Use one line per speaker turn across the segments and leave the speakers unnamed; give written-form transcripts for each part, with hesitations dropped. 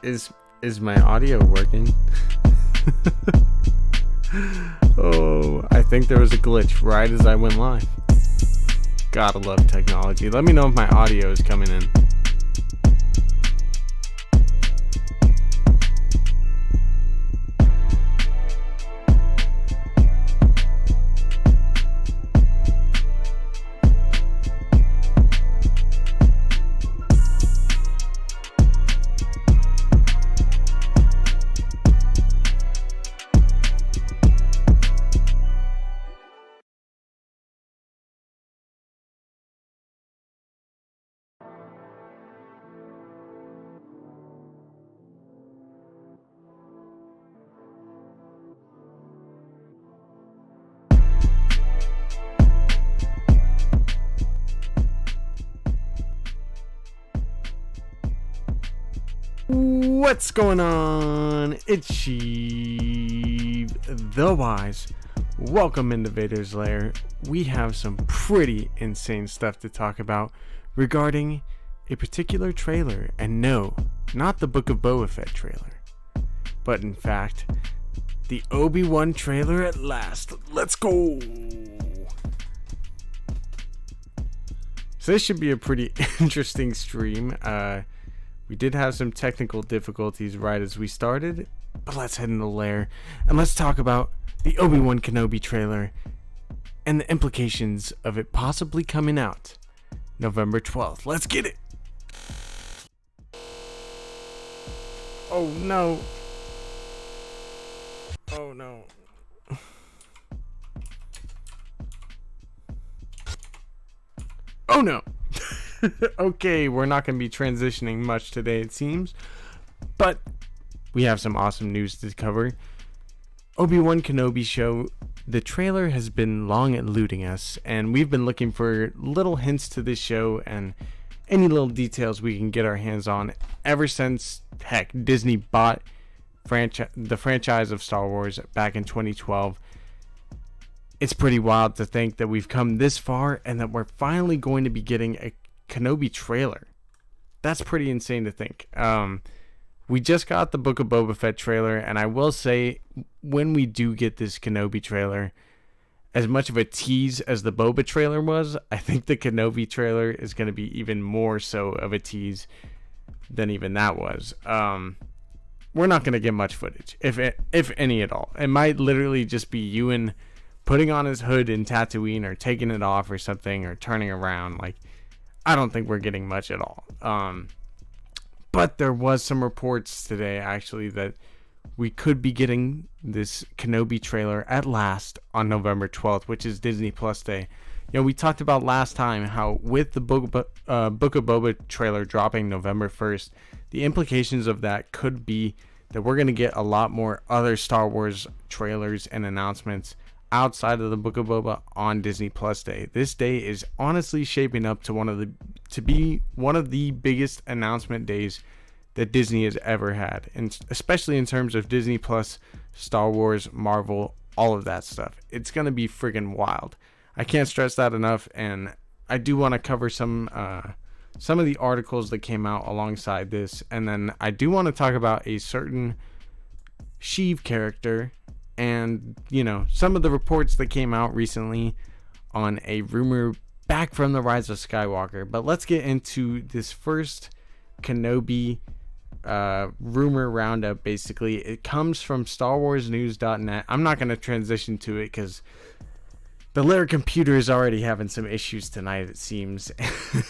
Is my audio working? Oh, I think there was a glitch right as I went live. Gotta love technology. Let me know if my audio is coming in. What's going on? It's Sheev the Wise. Welcome into Vader's Lair. We have some pretty insane stuff to talk about regarding a particular trailer. And no, not the Book of Boba Fett trailer, but in fact, the Obi-Wan trailer at last. Let's go! So this should be a pretty interesting stream. We did have some technical difficulties right as we started, but let's head in the lair and let's talk about the Obi-Wan Kenobi trailer and the implications of it possibly coming out November 12th. Let's get it! Oh no. Oh no. Oh no. Okay, we're not going to be transitioning much today, it seems, but we have some awesome news to cover. Obi-Wan Kenobi show, the trailer has been long eluding us, and we've been looking for little hints to this show and any little details we can get our hands on ever since, heck, Disney bought the franchise of Star Wars back in 2012. It's pretty wild to think that we've come this far and that we're finally going to be getting a Kenobi trailer. That's pretty insane to think. We just got the Book of Boba Fett trailer, and I will say, when we do get this Kenobi trailer, as much of a tease as the Boba trailer was, I think the Kenobi trailer is going to be even more so of a tease than even that was. We're not going to get much footage, if any at all. It might literally just be Ewan putting on his hood in Tatooine, or taking it off or something, or turning around. Like, I don't think we're getting much at all. But there was some reports today, actually, that we could be getting this Kenobi trailer at last on November 12th, which is Disney Plus Day. You know, we talked about last time how with the Book of Boba trailer dropping November 1st, the implications of that could be that we're going to get a lot more other Star Wars trailers and announcements outside of the Book of Boba on Disney Plus Day. This day is honestly shaping up to be one of the biggest announcement days that Disney has ever had, and especially in terms of Disney Plus, Star Wars, Marvel, all of that stuff. It's gonna be friggin' wild. I can't stress that enough, and I do want to cover some of the articles that came out alongside this, and then I do want to talk about a certain Sheev character. And, you know, some of the reports that came out recently on a rumor back from the Rise of Skywalker. But let's get into this first Kenobi rumor roundup, basically. It comes from StarWarsNews.net. I'm not going to transition to it because the Lair computer is already having some issues tonight, it seems.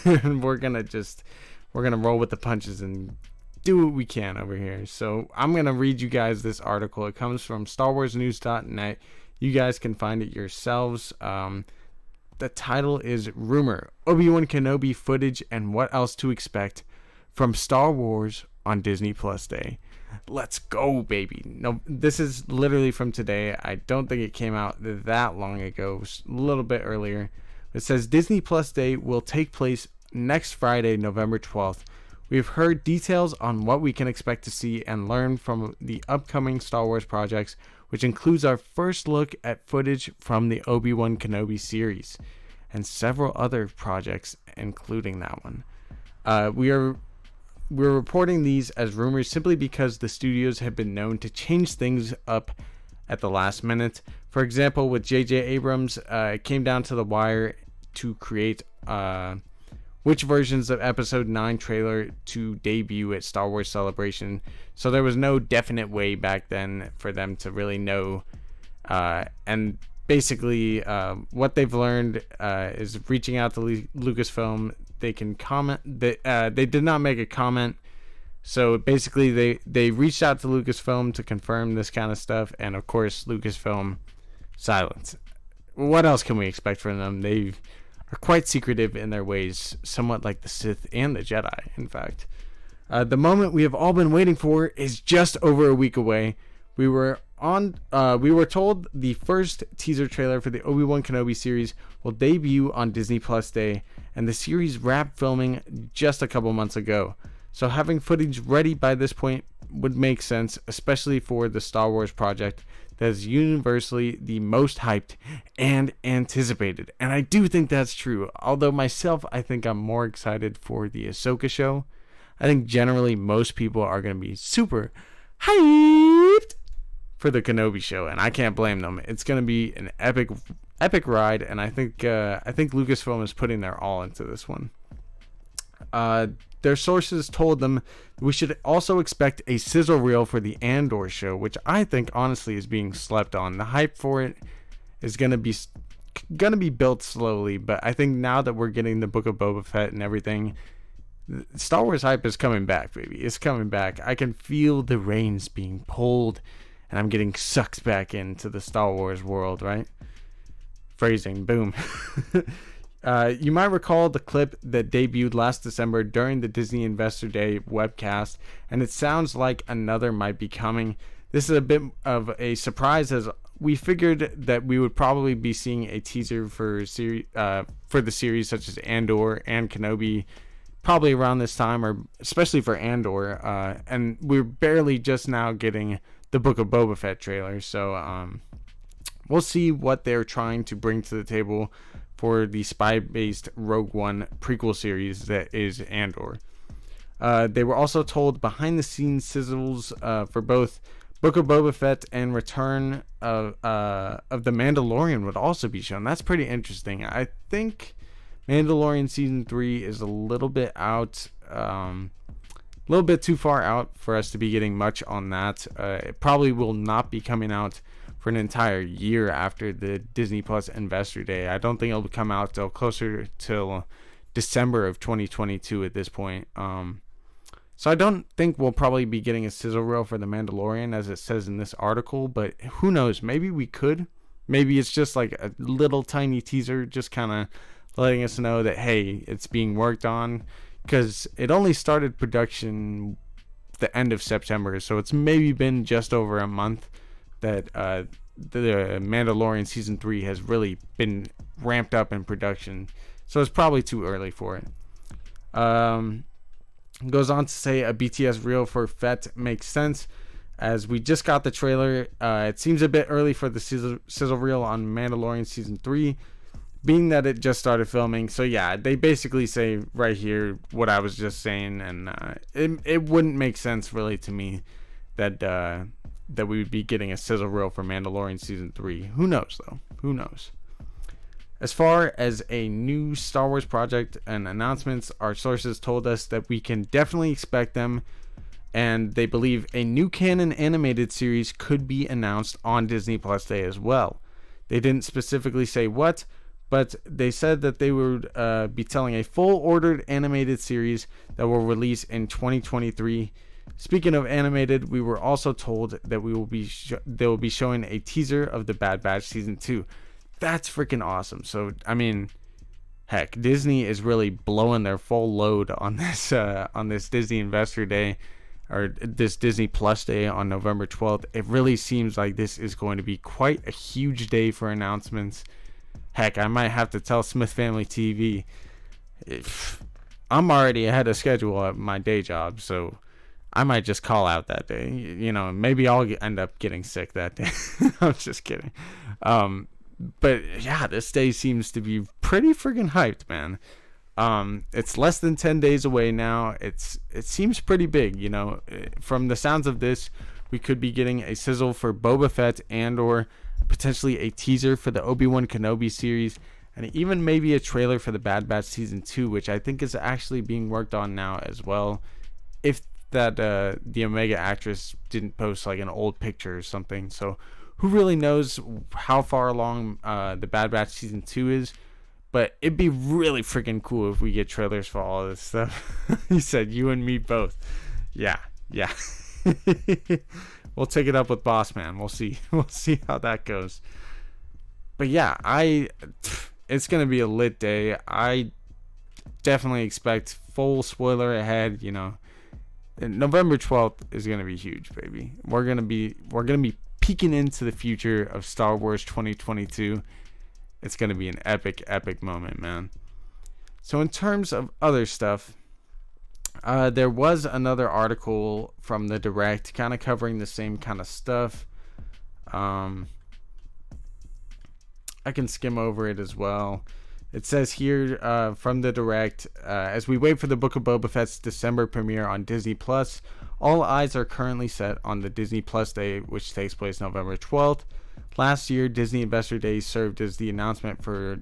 And we're going to roll with the punches and do what we can over here. So I'm gonna read you guys this article. It comes from StarWarsNews.net. You guys can find it yourselves. The title is Rumor: Obi-Wan Kenobi footage and what else to expect from Star Wars on Disney Plus Day. Let's go, baby. No, this is literally from today. I don't think it came out that long ago. It was a little bit earlier. It says Disney Plus Day will take place next Friday, November 12th. We've heard details on what we can expect to see and learn from the upcoming Star Wars projects, which includes our first look at footage from the Obi-Wan Kenobi series and several other projects, including that one. We are we're reporting these as rumors simply because the studios have been known to change things up at the last minute. For example, with J.J. Abrams, it came down to the wire to create which versions of Episode 9 trailer to debut at Star Wars Celebration. So there was no definite way back then for them to really know. And basically, what they've learned is reaching out to Lucasfilm. They can comment. They did not make a comment. So basically, they reached out to Lucasfilm to confirm this kind of stuff. And of course, Lucasfilm, silence. What else can we expect from them? They are quite secretive in their ways, somewhat like the Sith and the Jedi, in fact. The moment we have all been waiting for is just over a week away. We were told the first teaser trailer for the Obi-Wan Kenobi series will debut on Disney Plus Day, and the series wrapped filming just a couple months ago. So having footage ready by this point would make sense, especially for the Star Wars project that is universally the most hyped and anticipated. And I do think that's true. Although myself, I think I'm more excited for the Ahsoka show. I think generally most people are going to be super hyped for the Kenobi show, and I can't blame them. It's going to be an epic ride, and I think Lucasfilm is putting their all into this one. Their sources told them we should also expect a sizzle reel for the Andor show, which I think honestly is being slept on. The hype for it is gonna be built slowly, but I think now that we're getting the Book of Boba Fett and everything, Star Wars hype is coming back, baby. It's coming back. I can feel the reins being pulled, and I'm getting sucked back into the Star Wars world, right? Phrasing, boom. You might recall the clip that debuted last December during the Disney Investor Day webcast, and it sounds like another might be coming. This is a bit of a surprise, as we figured that we would probably be seeing a teaser for the series such as Andor and Kenobi probably around this time, or especially for Andor, and we're barely just now getting the Book of Boba Fett trailer, so we'll see what they're trying to bring to the table for the spy-based Rogue One prequel series that is Andor. They were also told behind-the-scenes sizzles for both Book of Boba Fett and Return of the Mandalorian would also be shown. That's pretty interesting. I think Mandalorian Season 3 is a little bit out, a little bit too far out for us to be getting much on that. It probably will not be coming out for an entire year after the Disney Plus Investor Day. I don't think it'll come out till closer till December of 2022 at this point. So I don't think we'll probably be getting a sizzle reel for The Mandalorian as it says in this article, but who knows? Maybe we could. Maybe it's just like a little tiny teaser, just kind of letting us know that, hey, it's being worked on, because it only started production the end of September, so it's maybe been just over a month that the Mandalorian Season 3 has really been ramped up in production. So it's probably too early for it. Goes on to say a BTS reel for Fett makes sense, as we just got the trailer. It seems a bit early for the sizzle reel on Mandalorian Season 3, being that it just started filming. So yeah, they basically say right here what I was just saying, and it wouldn't make sense really to me that we would be getting a sizzle reel for Mandalorian Season 3. Who knows, though? Who knows? As far as a new Star Wars project and announcements, our sources told us that we can definitely expect them, and they believe a new canon animated series could be announced on Disney Plus Day as well. They didn't specifically say what, but they said that they would be telling a full-ordered animated series that will release in 2023. Speaking of animated, we were also told that they will be showing a teaser of The Bad Batch Season 2. That's freaking awesome. So, I mean, heck, Disney is really blowing their full load on this Disney Investor Day, or this Disney Plus Day on November 12th. It really seems like this is going to be quite a huge day for announcements. Heck, I might have to tell Smith Family TV, I'm already ahead of schedule at my day job, so I might just call out that day. You know, maybe I'll end up getting sick that day. I'm just kidding. But yeah, this day seems to be pretty friggin' hyped, man. It's less than 10 days away now. It seems pretty big, from the sounds of this, we could be getting a sizzle for Boba Fett, Andor, potentially a teaser for the Obi-Wan Kenobi series, and even maybe a trailer for the Bad Batch season 2, which I think is actually being worked on now as well. If that the Omega actress didn't post like an old picture or something. So who really knows how far along the Bad Batch season 2 is. But it'd be really freaking cool if we get trailers for all of this stuff. He said, you and me both. Yeah. We'll take it up with Boss Man. We'll see. We'll see how that goes. But yeah, it's going to be a lit day. I definitely expect full spoiler ahead, November 12th is going to be huge, baby. We're going to be peeking into the future of Star Wars 2022. It's going to be an epic moment, man. So in terms of other stuff, there was another article from the Direct kind of covering the same kind of stuff. I can skim over it as well. It says here from the Direct, as we wait for the Book of Boba Fett's December premiere on Disney Plus, all eyes are currently set on the Disney Plus Day, which takes place November 12th. Last year, Disney Investor Day served as the announcement for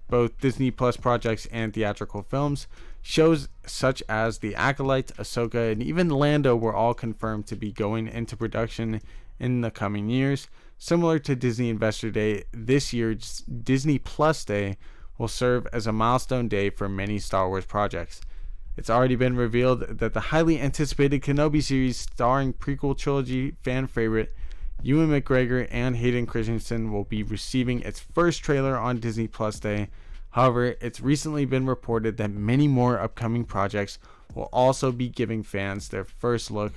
both Disney Plus projects and theatrical films. Shows such as The Acolyte, Ahsoka, and even Lando were all confirmed to be going into production in the coming years. Similar to Disney Investor Day, this year's Disney Plus Day will serve as a milestone day for many Star Wars projects. It's already been revealed that the highly anticipated Kenobi series starring prequel trilogy fan favorite Ewan McGregor and Hayden Christensen will be receiving its first trailer on Disney Plus Day. However, it's recently been reported that many more upcoming projects will also be giving fans their first look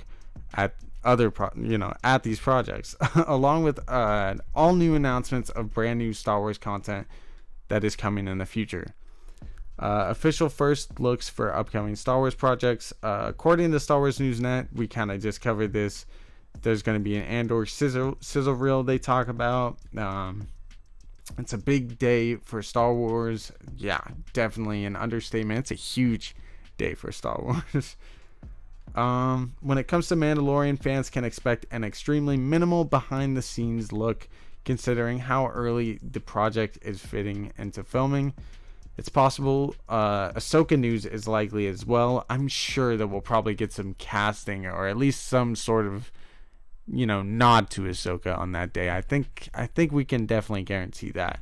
at at these projects, along with all new announcements of brand new Star Wars content that is coming in the future. Official first looks for upcoming Star Wars projects. According to Star Wars Newsnet, we kind of just covered this. There's going to be an Andor sizzle reel they talk about. It's a big day for Star Wars. Yeah, definitely an understatement. It's a huge day for Star Wars. When it comes to Mandalorian, fans can expect an extremely minimal behind-the-scenes look, considering how early the project is fitting into filming. It's possible Ahsoka news is likely as well. I'm sure that we'll probably get some casting or at least some sort of nod to Ahsoka on that day. I think we can definitely guarantee that.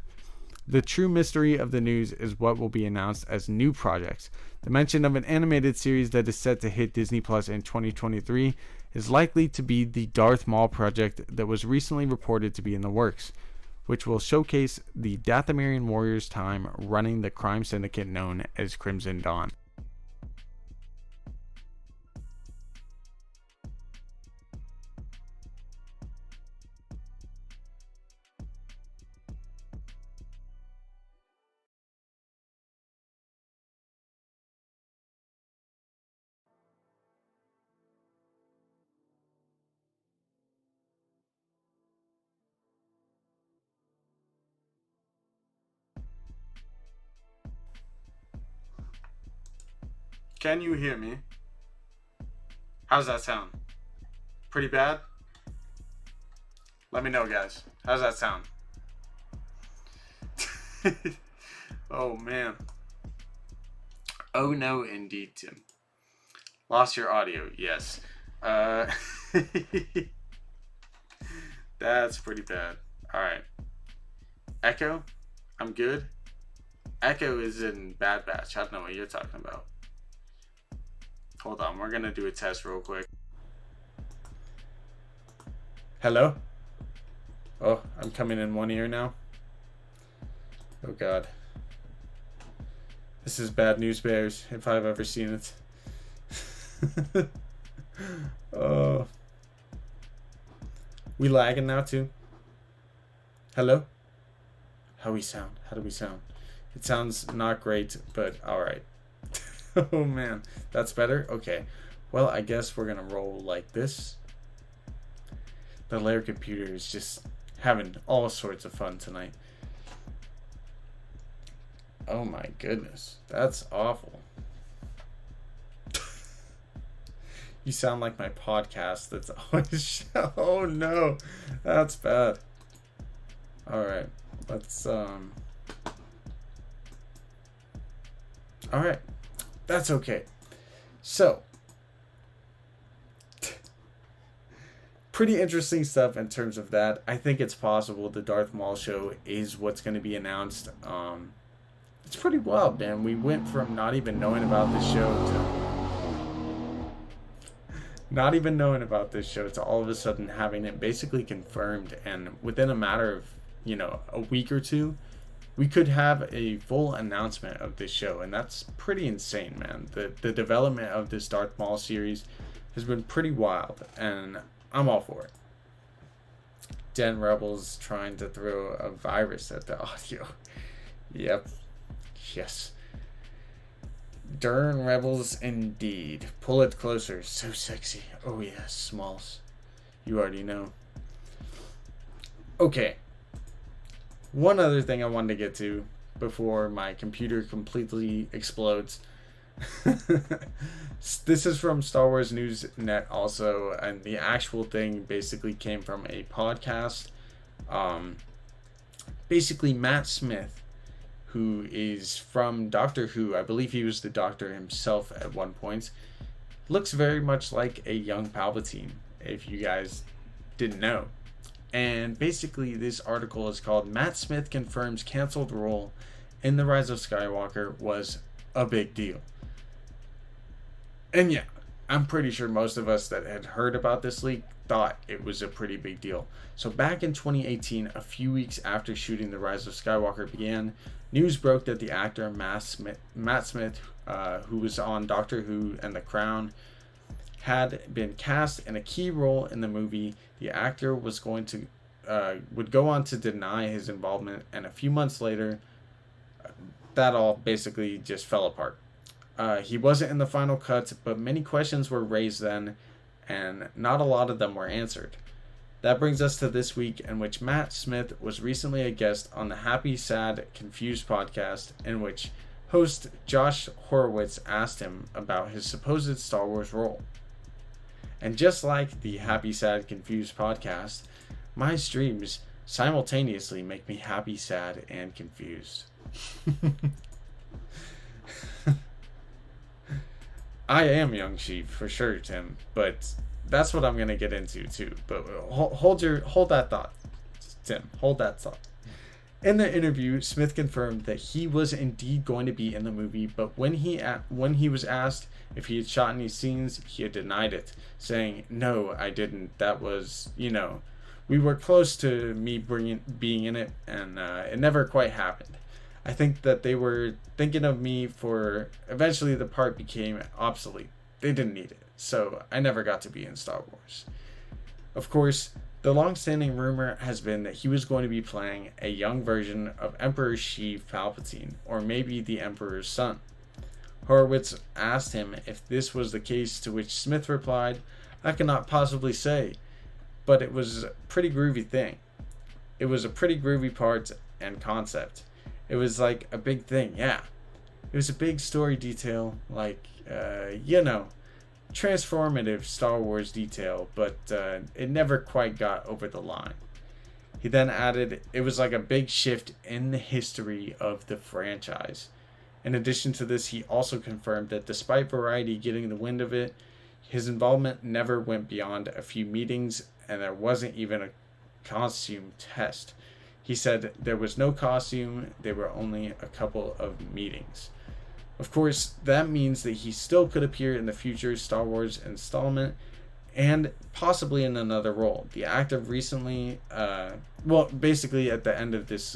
The true mystery of the news is what will be announced as new projects. The mention of an animated series that is set to hit Disney Plus in 2023 is likely to be the Darth Maul project that was recently reported to be in the works, which will showcase the Dathomirian warriors' time running the crime syndicate known as Crimson Dawn. Can you hear me? How's that sound? Pretty bad? Let me know, guys. How's that sound? Oh, man. Oh, no, indeed, Tim. Lost your audio, yes. That's pretty bad. Alright. Echo? I'm good. Echo is in Bad Batch. I don't know what you're talking about. Hold on, we're gonna do a test real quick. Hello? Oh, I'm coming in one ear now. Oh god. This is bad news bears, if I've ever seen it. Oh. We lagging now too? Hello? How do we sound? It sounds not great, but alright. Oh man, that's better? Okay. Well, I guess we're gonna roll like this. The layer computer is just having all sorts of fun tonight. Oh my goodness. That's awful. You sound like my podcast that's always... Oh no. That's bad. Alright. Let's Alright. That's okay. So, pretty interesting stuff in terms of that. I think it's possible the Darth Maul show is what's going to be announced. It's pretty wild, man. We went from not even knowing about this show to all of a sudden having it basically confirmed, and within a matter of, a week or two, we could have a full announcement of this show, and that's pretty insane, man. The development of this Darth Maul series has been pretty wild, and I'm all for it. Den Rebels trying to throw a virus at the audio. Yep. Yes. Dern Rebels indeed. Pull it closer. So sexy. Oh yes, Smalls. You already know. Okay. One other thing I wanted to get to before my computer completely explodes. This is from Star Wars News Net also, and the actual thing basically came from a podcast. Basically Matt Smith, who is from Doctor Who, I believe he was the Doctor himself at one point, looks very much like a young Palpatine, if you guys didn't know. And basically this article is called Matt Smith Confirms Canceled Role in The Rise of Skywalker Was a Big Deal. And yeah, I'm pretty sure most of us that had heard about this leak thought it was a pretty big deal. So back in 2018, a few weeks after shooting The Rise of Skywalker began, news broke that the actor Matt Smith, who was on Doctor Who and The Crown, had been cast in a key role in the movie. The actor would go on to deny his involvement, and a few months later, that all basically just fell apart. He wasn't in the final cut, but many questions were raised then, and not a lot of them were answered. That brings us to this week, in which Matt Smith was recently a guest on the Happy, Sad, Confused podcast, in which host Josh Horowitz asked him about his supposed Star Wars role. And just like the Happy, Sad, Confused podcast, my streams simultaneously make me happy, sad, and confused. I am Young Sheep for sure, Tim, but that's what I'm gonna get into too. But hold that thought, Tim. Hold that thought. In the interview, Smith confirmed that he was indeed going to be in the movie, but when he was asked if he had shot any scenes, he had denied it, saying, "No, I didn't. That was, we were close to me being in it, and it never quite happened. I think that they were thinking of me for... Eventually the part became obsolete. They didn't need it, so I never got to be in Star Wars." Of course, the long-standing rumor has been that he was going to be playing a young version of Emperor Sheev Palpatine, or maybe the Emperor's son. Horowitz asked him if this was the case, to which Smith replied, "I cannot possibly say, but it was a pretty groovy thing. It was a pretty groovy part and concept. It was like a big thing, yeah. It was a big story detail, like, transformative Star Wars detail, but it never quite got over the line." He then added, "It was like a big shift in the history of the franchise." In addition to this, he also confirmed that despite Variety getting the wind of it, his involvement never went beyond a few meetings, and there wasn't even a costume test. He said there was no costume, there were only a couple of meetings. Of course, that means that he still could appear in the future Star Wars installment, and possibly in another role. The actor recently, basically at the end of this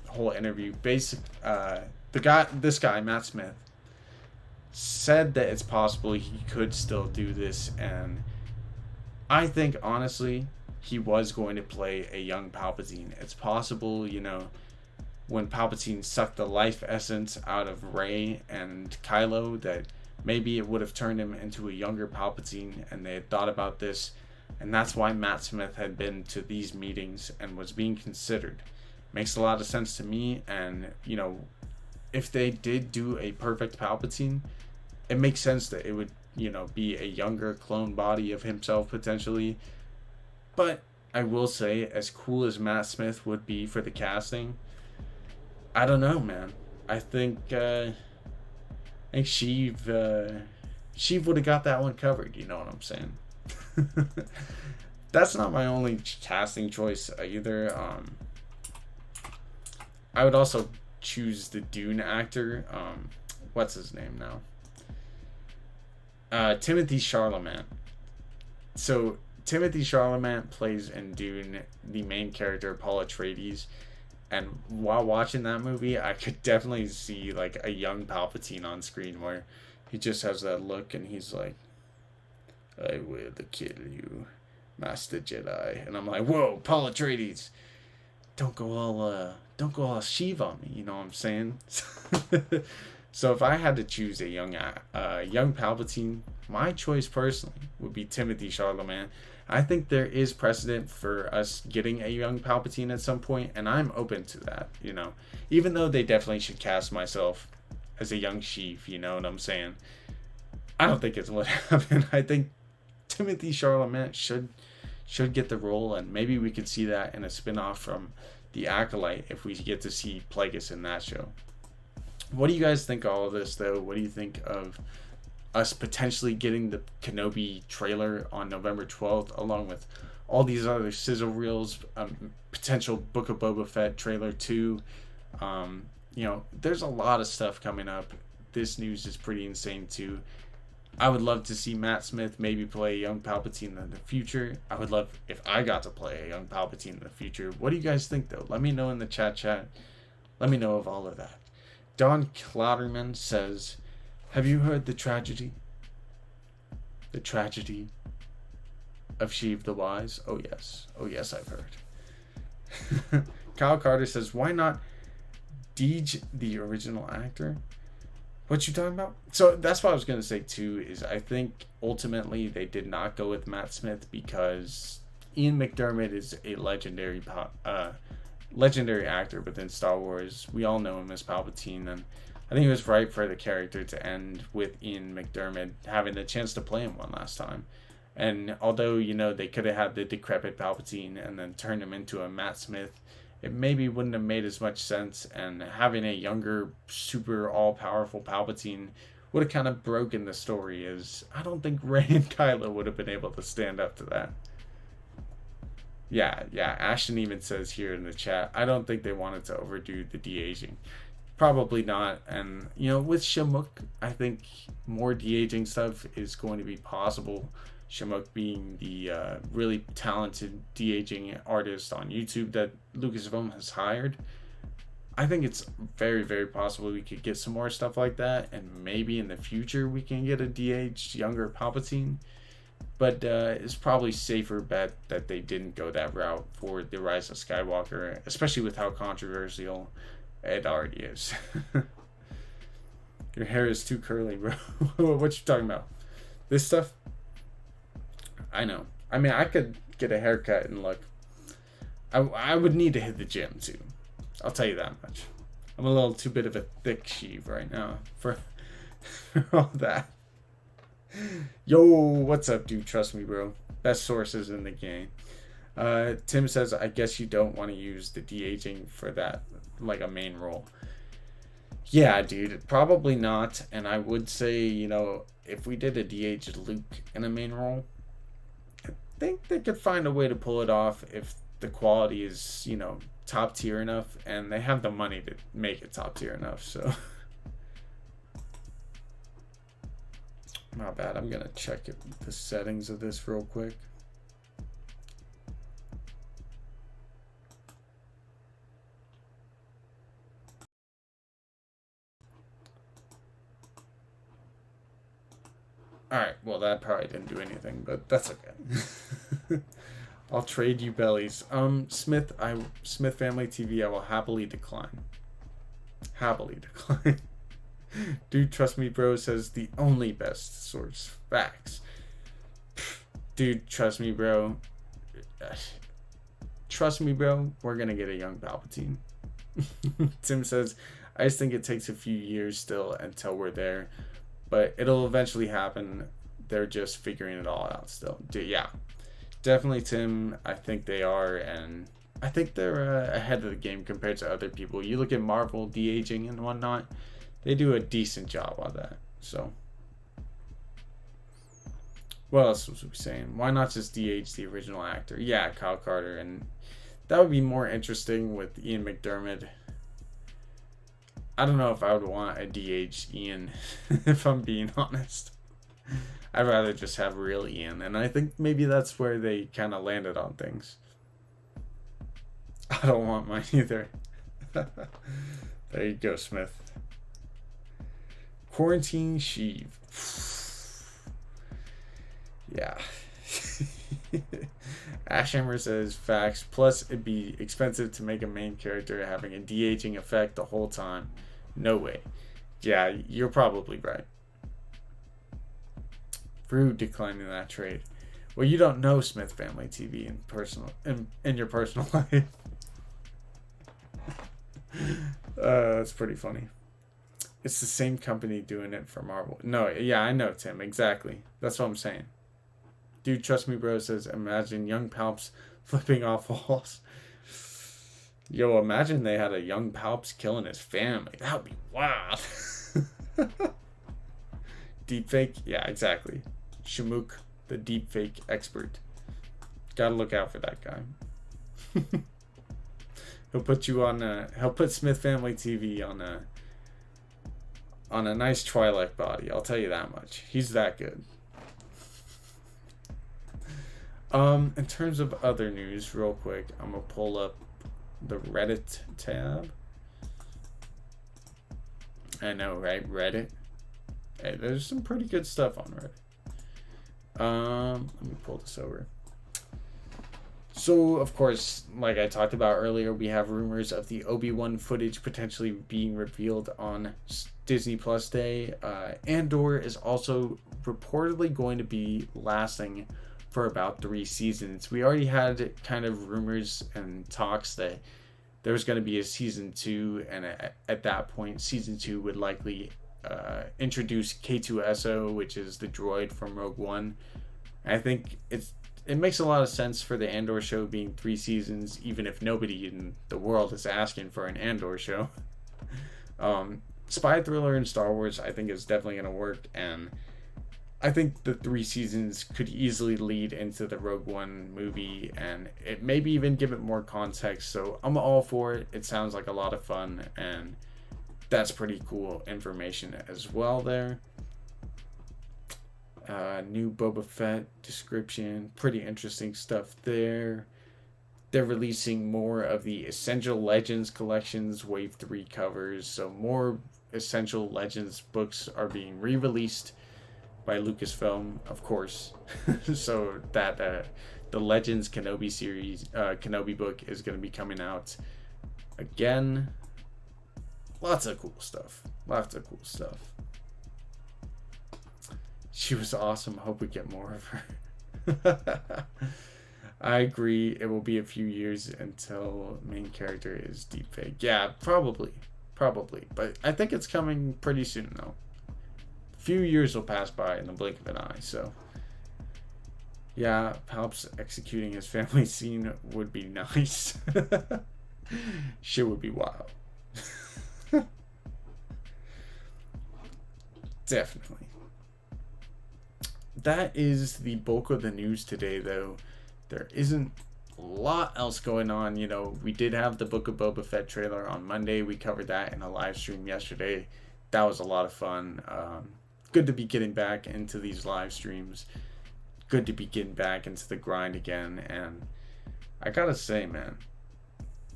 whole interview, this guy, Matt Smith, said that it's possible he could still do this, and I think, honestly, he was going to play a young Palpatine. It's possible, when Palpatine sucked the life essence out of Rey and Kylo, that maybe it would have turned him into a younger Palpatine, and they had thought about this, and that's why Matt Smith had been to these meetings and was being considered. Makes a lot of sense to me, and, if they did do a perfect Palpatine, it makes sense that it would, be a younger clone body of himself potentially. But I will say, as cool as Matt Smith would be for the casting, I don't know, man. I think Sheev would have got that one covered. You know what I'm saying? That's not my only casting choice either. I would also choose the Dune actor. What's his name now? Timothy Chalamet. So Timothy Chalamet plays in Dune the main character, Paul Atreides. And while watching that movie, I could definitely see like a young Palpatine on screen where he just has that look and he's like, "I will kill you, Master Jedi." And I'm like, "Whoa, Paul Atreides, don't go all Sheev on me." You know what I'm saying? So if I had to choose a young Palpatine, my choice personally would be Timothy Chalamet. I think there is precedent for us getting a young Palpatine at some point, and I'm open to that, Even though they definitely should cast myself as a young Sheev, you know what I'm saying? I don't think it's what happened. I think Timothy Chalamet should get the role, and maybe we could see that in a spin-off from The Acolyte if we get to see Plagueis in that show. What do you guys think of all of this, though? What do you think of us potentially getting the Kenobi trailer on November 12th, along with all these other sizzle reels, potential Book of Boba Fett trailer 2? There's a lot of stuff coming up. This news is pretty insane, too. I would love to see Matt Smith maybe play a young Palpatine in the future. I would love if I got to play a young Palpatine in the future. What do you guys think, though? Let me know in the chat. Let me know of all of that. Don Clouderman says, "Have you heard the tragedy? The tragedy of Sheev the Wise?" Oh yes, I've heard. Kyle Carter says, "Why not Deej, the original actor?" What you talking about? So that's what I was gonna say too. Is I think ultimately they did not go with Matt Smith because Ian McDiarmid is a legendary actor within Star Wars. We all know him as Palpatine, and I think it was right for the character to end with Ian McDiarmid having the chance to play him one last time. And although, they could have had the decrepit Palpatine and then turned him into a Matt Smith, it maybe wouldn't have made as much sense. And having a younger, super all-powerful Palpatine would have kind of broken the story, as I don't think Rey and Kylo would have been able to stand up to that. Yeah, Ashton even says here in the chat, I don't think they wanted to overdo the de-aging. Probably not. And, with Shamuk, I think more de-aging stuff is going to be possible. Shamuk being the really talented de-aging artist on YouTube that Lucasfilm has hired. I think it's very, very possible we could get some more stuff like that, and maybe in the future we can get a de-aged younger Palpatine. But it's probably safer bet that they didn't go that route for the Rise of Skywalker, especially with how controversial it already is. Your hair is too curly, bro. What you talking about? This stuff? I know. I mean, I could get a haircut and look. I would need to hit the gym too. I'll tell you that much. I'm a little too bit of a thick Sheev right now for all that. Yo, what's up, dude? Trust me, bro. Best sources in the game. Tim says, I guess you don't want to use the de-aging for that, like a main role. Yeah, dude, probably not. And I would say, if we did a de-aged Luke in a main role, I think they could find a way to pull it off if the quality is, top tier enough, and they have the money to make it top tier enough, so. My bad, I'm gonna check the settings of this real quick. Alright, well that probably didn't do anything, but that's okay. I'll trade you bellies. Smith Family TV, I will happily decline. Happily decline. Dude, trust me, bro, says the only best source. Facts. Dude, trust me, bro. Trust me, bro. We're gonna get a young Palpatine. Tim says, I just think it takes a few years still until we're there, but it'll eventually happen. They're just figuring it all out still. Yeah, definitely, Tim. I think they are, and I think they're ahead of the game compared to other people. You look at Marvel de-aging and whatnot, they do a decent job on that. So, what else was we saying? Why not just de-age the original actor? Yeah, Kyle Carter, and that would be more interesting with Ian McDermott. I don't know if I would want a de-aged Ian, if I'm being honest. I'd rather just have real Ian, and I think maybe that's where they kind of landed on things. I don't want mine either. There you go, Smith. Quarantine Sheev. Yeah. Ashhammer says facts. Plus, it'd be expensive to make a main character having a de-aging effect the whole time. No way. Yeah, you're probably right. Rude declining that trade. Well, you don't know Smith Family TV in your personal life. That's pretty funny. It's the same company doing it for Marvel. No, yeah, I know, Tim. Exactly. That's what I'm saying. Dude, trust me, bro, says, imagine young Palps flipping off walls. Yo, imagine they had a young Palps killing his family. That would be wild. Deepfake? Yeah, exactly. Shamook, the deepfake expert. Gotta look out for that guy. He'll put you on he'll put Smith Family TV on a nice Twilight body, I'll tell you that much. He's that good. In terms of other news, real quick, I'm gonna pull up the Reddit tab. I know, right? Reddit. Hey, there's some pretty good stuff on Reddit. Let me pull this over. So, of course, like I talked about earlier, we have rumors of the Obi-Wan footage potentially being revealed on Disney Plus Day. Andor is also reportedly going to be lasting for about 3 seasons. We already had kind of rumors and talks that there was going to be a season 2, and at that point, season 2 would likely introduce K2SO, which is the droid from Rogue One. I think it makes a lot of sense for the Andor show being 3 seasons, even if nobody in the world is asking for an Andor show. Spy thriller in Star Wars, I think, is definitely going to work, and I think the 3 seasons could easily lead into the Rogue One movie, and it maybe even give it more context. So I'm all for it. It sounds like a lot of fun, and that's pretty cool information as well there. New Boba Fett description, pretty interesting stuff there. They're releasing more of the Essential Legends collections, Wave 3 covers, so more Essential Legends books are being re-released by Lucasfilm, of course. So that the Legends Kenobi series, Kenobi book is going to be coming out again. Lots of cool stuff. Lots of cool stuff. She was awesome. Hope we get more of her. I agree. It will be a few years until main character is deepfake. Yeah, probably. But I think it's coming pretty soon, though. Few years will pass by in the blink of an eye, so yeah, Palps executing his family scene would be nice. Shit would be wild. Definitely. That is the bulk of the news today, though. There isn't a lot else going on. You know, we did have the Book of Boba Fett trailer on Monday. We covered that in a live stream yesterday. That was a lot of fun. Good to be getting back into these live streams. Good to be getting back into the grind again. And I gotta say, man,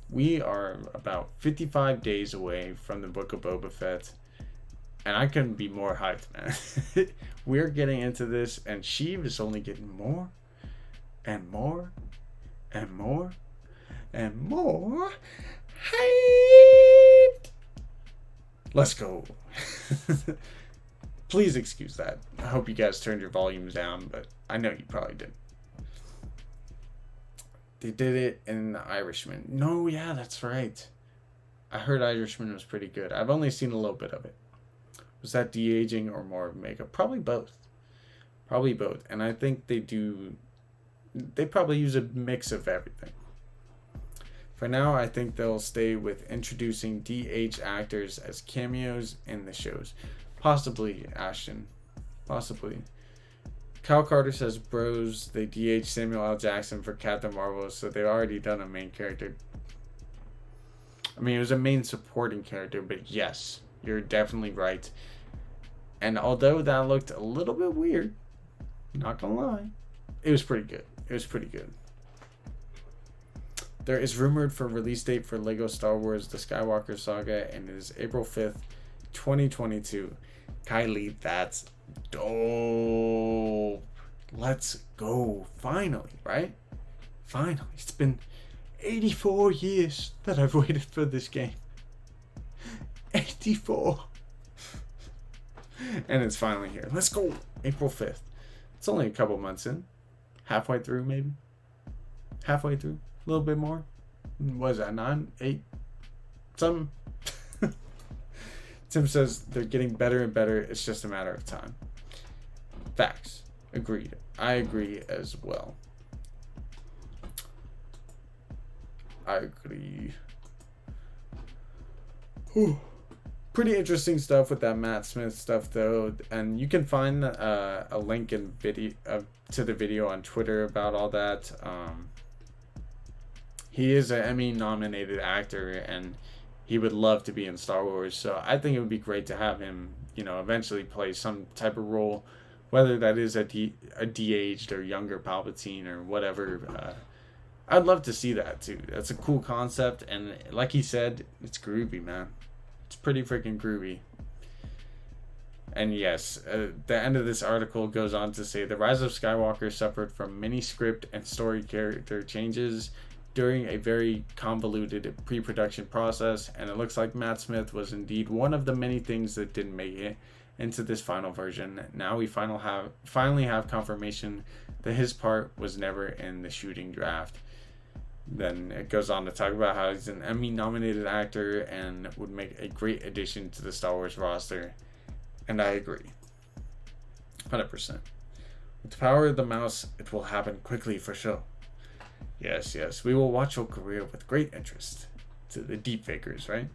we are about 55 days away from the Book of Boba Fett. And I couldn't be more hyped, man. We're getting into this, and Sheev is only getting more and more and more and more hyped. Let's go. Please excuse that. I hope you guys turned your volumes down, but I know you probably did. They did it in The Irishman. No, yeah, that's right. I heard Irishman was pretty good. I've only seen a little bit of it. Was that de-aging or more makeup? Probably both. Probably both. And I think they probably use a mix of everything. For now, I think they'll stay with introducing de-aged actors as cameos in the shows. Possibly, Ashton. Possibly. Kyle Carter says, bros, they de-aged Samuel L. Jackson for Captain Marvel, so they've already done a main character. I mean, it was a main supporting character, but yes, you're definitely right. And although that looked a little bit weird, not gonna lie, it was pretty good. It was pretty good. There is rumored for release date for Lego Star Wars The Skywalker Saga, and it is April 5th, 2022. Kylie, that's dope. Let's go. Finally, right? Finally. It's been 84 years that I've waited for this game. 84. And it's finally here. Let's go. April 5th. It's only a couple months in. Halfway through, maybe. Halfway through. A little bit more. What is that? 9? 8? Something. Tim says they're getting better and better. It's just a matter of time. Facts. Agreed. I agree as well. I agree. Whew. Pretty interesting stuff with that Matt Smith stuff, though, and you can find a link in video to the video on Twitter about all that. He is an Emmy-nominated actor, and he would love to be in Star Wars. So I think it would be great to have him, eventually play some type of role, whether that is a de-aged or younger Palpatine or whatever. I'd love to see that too. That's a cool concept, and like he said, it's groovy, man. It's pretty freaking groovy. And yes, the end of this article goes on to say the Rise of Skywalker suffered from many script and story character changes during a very convoluted pre-production process, and it looks like Matt Smith was indeed one of the many things that didn't make it into this final version. Now we finally have confirmation that his part was never in the shooting draft. Then it goes on to talk about how he's an Emmy-nominated actor and would make a great addition to the Star Wars roster. And I agree. 100%. With the power of the mouse, it will happen quickly for sure. Yes, we will watch your career with great interest. To the deepfakers, right?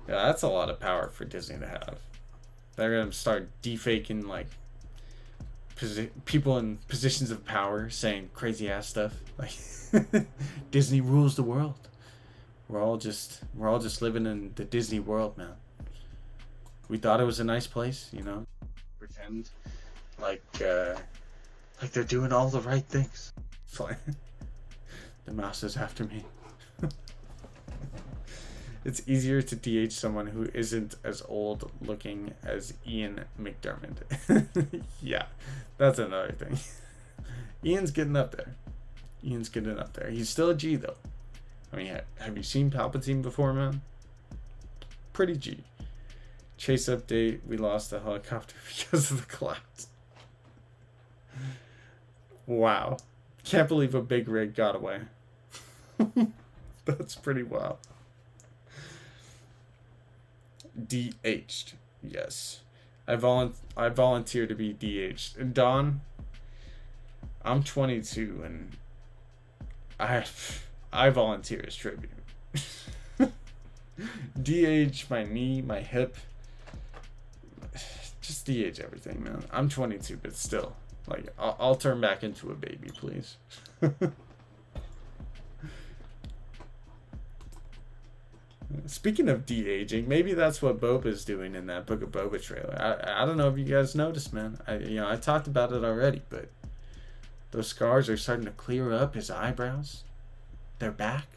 Yeah, that's a lot of power for Disney to have. They're going to start defaking, like, people in positions of power saying crazy ass stuff. Like, Disney rules the world. We're all just living in the Disney world, man. We thought it was a nice place, pretend like they're doing all the right things. It's like, the mouse is after me. It's easier to de-age someone who isn't as old looking as Ian McDermott. Yeah, that's another thing. Ian's getting up there. He's still a G, though. I mean, have you seen Palpatine before, man? Pretty G. Chase update, we lost the helicopter because of the clouds. Wow. Can't believe a big rig got away. That's pretty wild. De-aged. Yes. I volunteer to be de-aged. And Don, I'm 22 and I volunteer as tribute. De-age my knee, my hip. Just de-age everything, man. I'm 22, but still. Like, I'll turn back into a baby, please. Speaking of de-aging, maybe that's what Boba's doing in that Book of Boba trailer. I don't know if you guys noticed, man. I talked about it already, but those scars are starting to clear up. His eyebrows, they're back.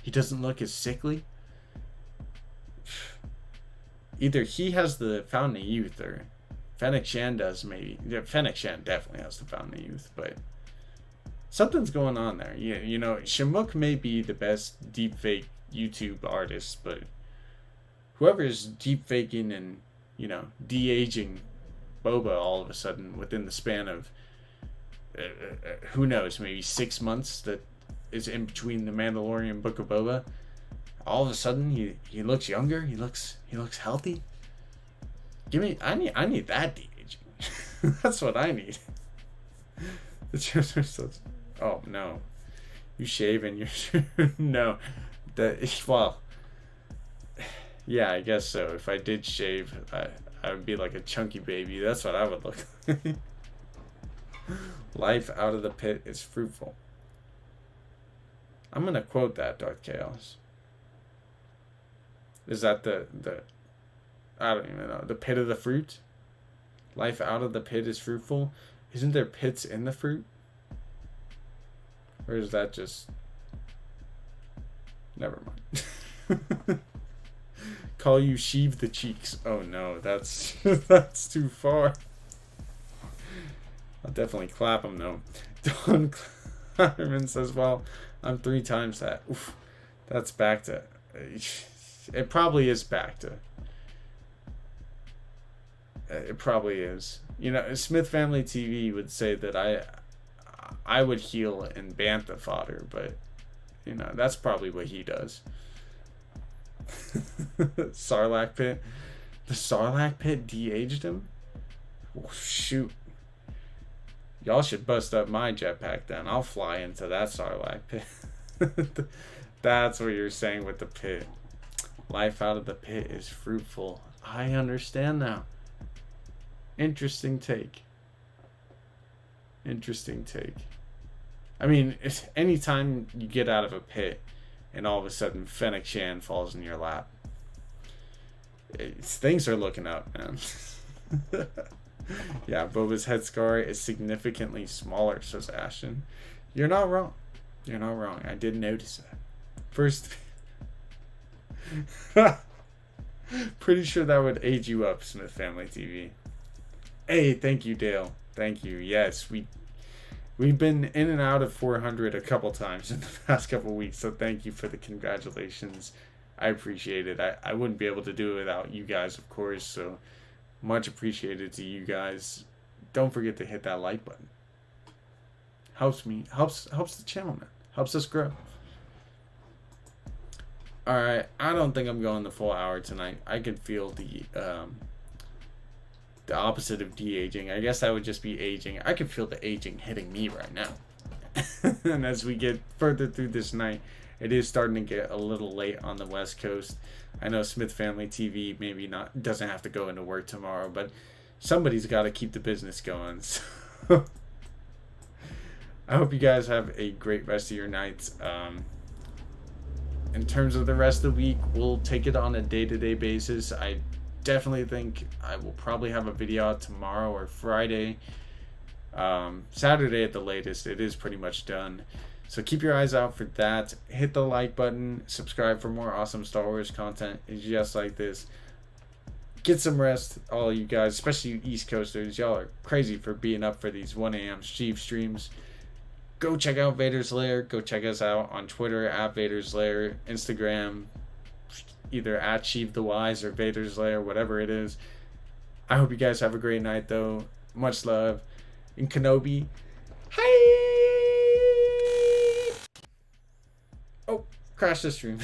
He doesn't look as sickly. Either he has the Fountain of Youth, or Fennec Shan does, maybe. Yeah, Fennec Shan definitely has the Fountain of Youth, but something's going on there. Shamook may be the best deepfake YouTube artist, but whoever's deepfaking and, de-aging Boba all of a sudden within the span of, who knows, maybe 6 months that is in between The Mandalorian and Book of Boba, all of a sudden he looks younger. He looks healthy. I need that de-aging. That's what I need. Oh no, you shave and you're no, well, yeah, I guess so. If I did shave, I would be like a chunky baby. That's what I would look like. Life out of the pit is fruitful. I'm gonna quote that, Darth Chaos. Is that the I don't even know. The pit of the fruit? Life out of the pit is fruitful? Isn't there pits in the fruit? Or is that just... Never mind. Call you sheave the cheeks. Oh no, that's that's too far. I'll definitely clap him though. Don Clatterman says, well, I'm 3 times that. Oof, that's back to... It probably is back to... It probably is. You know, Smith Family TV would say that I would heal and bantha fodder, but you know, that's probably what he does. Sarlacc pit. The Sarlacc pit de-aged him? Oh, shoot. Y'all should bust up my jetpack then. I'll fly into that Sarlacc pit. That's what you're saying with the pit. Life out of the pit is fruitful. I understand now. Interesting take. Interesting take. I mean, anytime you get out of a pit and all of a sudden Fennec Shan falls in your lap, things are looking up, man. Yeah, Boba's head scar is significantly smaller, says Ashton. You're not wrong. You're not wrong. I did notice that. First... Pretty sure that would age you up, Smith Family TV. Hey, thank you, Dale. Thank you. Yes, we've been in and out of 400 a couple times in the past couple weeks, so thank you for the congratulations. I appreciate it. I wouldn't be able to do it without you guys, of course, so much appreciated to you guys. Don't forget to hit that like button. Helps the channel, man. Helps us grow. Alright, I don't think I'm going the full hour tonight. I can feel the opposite of de-aging. I guess that would just be aging. I can feel the aging hitting me right now. And as we get further through this night, it is starting to get a little late on the West Coast. I know Smith Family TV maybe doesn't have to go into work tomorrow, but somebody's got to keep the business going. So I hope you guys have a great rest of your night. In terms of the rest of the week, we'll take it on a day-to-day basis. I definitely think I will probably have a video out tomorrow or Friday. Saturday at the latest. It is pretty much done. So keep your eyes out for that. Hit the like button. Subscribe for more awesome Star Wars content just like this. Get some rest, all you guys, especially you East Coasters. Y'all are crazy for being up for these 1 a.m. Sheev streams. Go check out Vader's Lair. Go check us out on Twitter at Vader's Lair, Instagram, either at Sheev the Wise or Vader's Lair, whatever it is. I hope you guys have a great night, though. Much love. In Kenobi. Hi. Oh, crashed the stream.